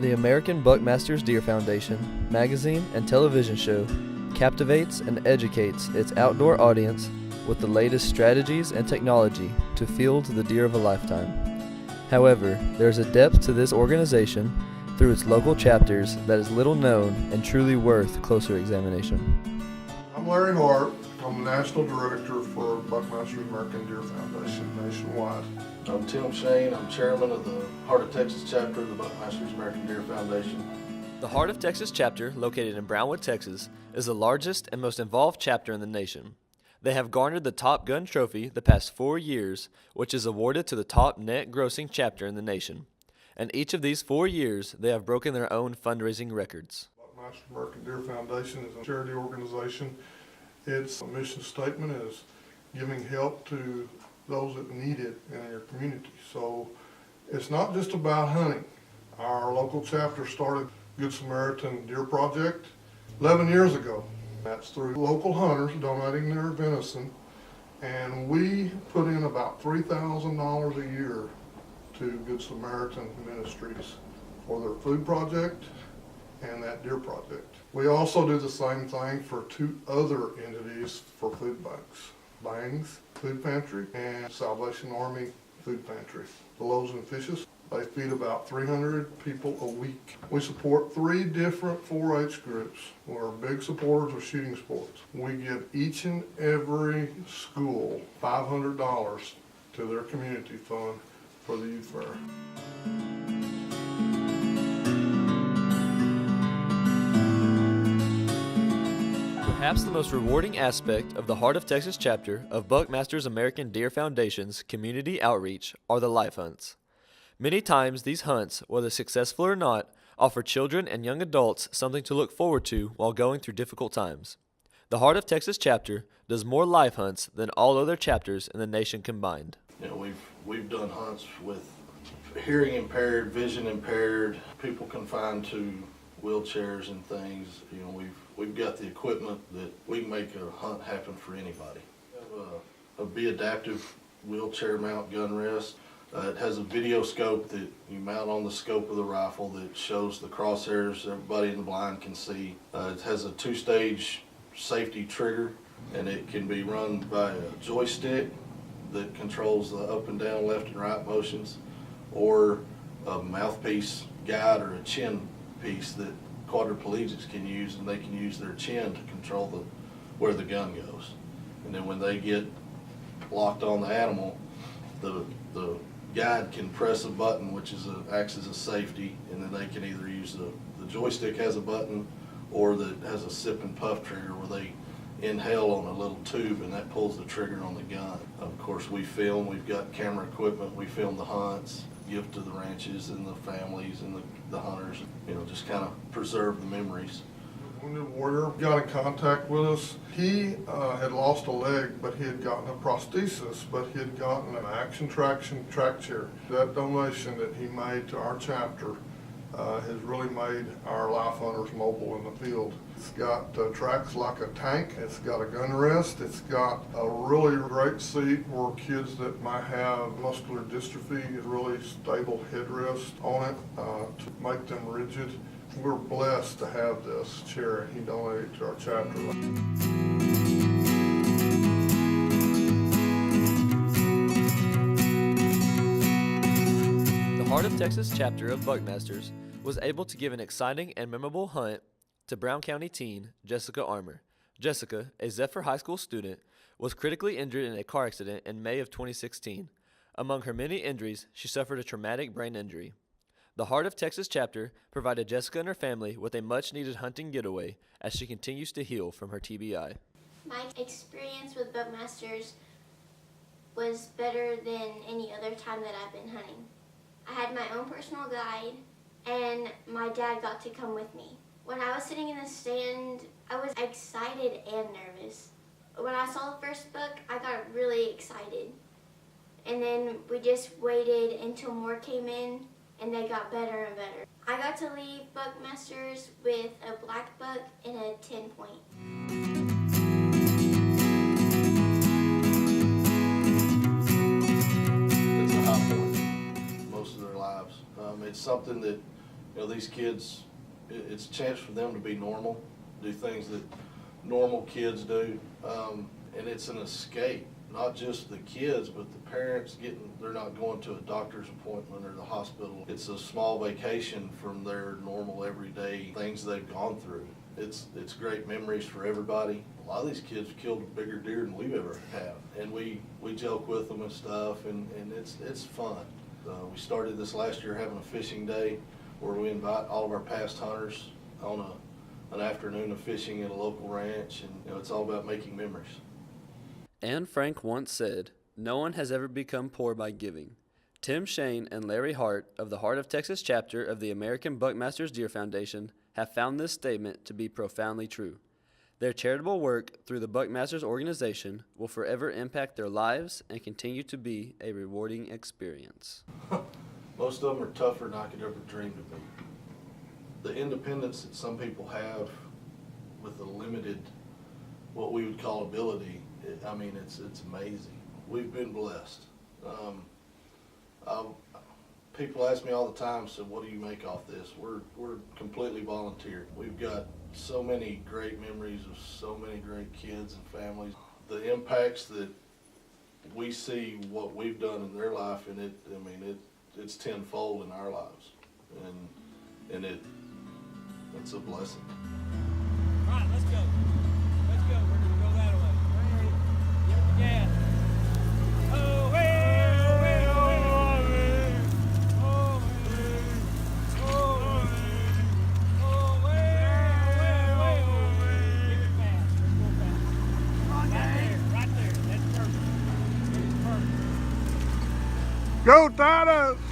The American Buckmasters Deer Foundation magazine and television show captivates and educates its outdoor audience with the latest strategies and technology to field the deer of a lifetime. However, there is a depth to this organization through its local chapters that is little known and truly worth closer examination. I'm Larry Hart. I'm the National Director for Buckmasters American Deer Foundation nationwide. I'm Tim Shane. I'm Chairman of the Heart of Texas chapter of the Buckmasters American Deer Foundation. The Heart of Texas chapter, located in Brownwood, Texas, is the largest and most involved chapter in the nation. They have garnered the Top Gun Trophy the past 4 years, which is awarded to the top net grossing chapter in the nation. And each of these 4 years, they have broken their own fundraising records. Buckmasters American Deer Foundation is a charity organization. Its mission statement is giving help to those that need it in your community. So it's not just about hunting. Our local chapter started Good Samaritan Deer Project 11 years ago. That's through local hunters donating their venison, and we put in about $3,000 a year to Good Samaritan Ministries for their food project and that deer project. We also do the same thing for 2 other entities for food banks. Bangs Food Pantry and Salvation Army Food Pantry. The Loaves and Fishes, they feed about 300 people a week. We support 3 different 4-H groups. We're big supporters of shooting sports. We give each and every school $500 to their community fund for the youth fair. Perhaps the most rewarding aspect of the Heart of Texas chapter of Buckmasters American Deer Foundation's community outreach are the life hunts. Many times these hunts, whether successful or not, offer children and young adults something to look forward to while going through difficult times. The Heart of Texas chapter does more life hunts than all other chapters in the nation combined. You know, we've done hunts with hearing impaired, vision impaired, people confined to wheelchairs and things. You know, we've got the equipment that we can make a hunt happen for anybody. We have a Be Adaptive wheelchair mount gun rest. It has a video scope that you mount on the scope of the rifle that shows the crosshairs everybody in the blind can see. It has a 2-stage safety trigger, and it can be run by a joystick that controls the up and down, left and right motions, or a mouthpiece guide or a chin piece that quadriplegics can use, and they can use their chin to control where the gun goes. And then when they get locked on the animal, the guide can press a button which acts as a safety, and then they can either use the joystick has a button, or that has a sip and puff trigger where they inhale on a little tube and that pulls the trigger on the gun. Of course, we film, we've got camera equipment, we film the hunts, give to the ranches and the families and the hunters, you know, just kind of preserve the memories. Wounded warrior got in contact with us. He had lost a leg, but he had gotten a prosthesis, but he had gotten an action traction track chair. That donation that he made to our chapter has really made our life hunters mobile in the field. It's got tracks like a tank. It's got a gun rest. It's got a really great seat where kids that might have muscular dystrophy, a really stable headrest on it to make them rigid. We're blessed to have this chair. He donated to our chapter. The Heart of Texas chapter of Buckmasters was able to give an exciting and memorable hunt to Brown County teen Jessica Armour. Jessica, a Zephyr High School student, was critically injured in a car accident in May of 2016. Among her many injuries, she suffered a traumatic brain injury. The Heart of Texas chapter provided Jessica and her family with a much-needed hunting getaway as she continues to heal from her TBI. My experience with Buckmasters was better than any other time that I've been hunting. I had my own personal guide, and my dad got to come with me. When I was sitting in the stand, I was excited and nervous. When I saw the first buck, I got really excited. And then we just waited until more came in, and they got better and better. I got to leave Buckmasters with a black buck and a 10-point. It's a high point most of their lives. It's something that You know, these kids, it's a chance for them to be normal, do things that normal kids do, and it's an escape. Not just the kids, but the parents they're not going to a doctor's appointment or the hospital. It's a small vacation from their normal everyday things they've gone through. It's great memories for everybody. A lot of these kids killed a bigger deer than we've ever had. And we joke with them and stuff, and it's fun. We started this last year having a fishing day where we invite all of our past hunters on an afternoon of fishing at a local ranch, and it's all about making memories. Anne Frank once said, "No one has ever become poor by giving." Tim Shane and Larry Hart of the Heart of Texas chapter of the American Buckmasters Deer Foundation have found this statement to be profoundly true. Their charitable work through the Buckmasters organization will forever impact their lives and continue to be a rewarding experience. Most of them are tougher than I could ever dream to be. The independence that some people have with a limited, what we would call ability, it's amazing. We've been blessed. People ask me all the time, so what do you make off this? We're completely volunteer. We've got so many great memories of so many great kids and families. The impacts that we see what we've done in their life, and it's tenfold in our lives, and it's a blessing. All right, let's go. Let's go. We're gonna go that way. Give it the gas. Oh, hey, oh, hey, oh, hey, oh, hey, oh, hey, oh, hey, oh, hey. Give it fast. Let's go fast. Right there. That's perfect. That's perfect. Go, Titus!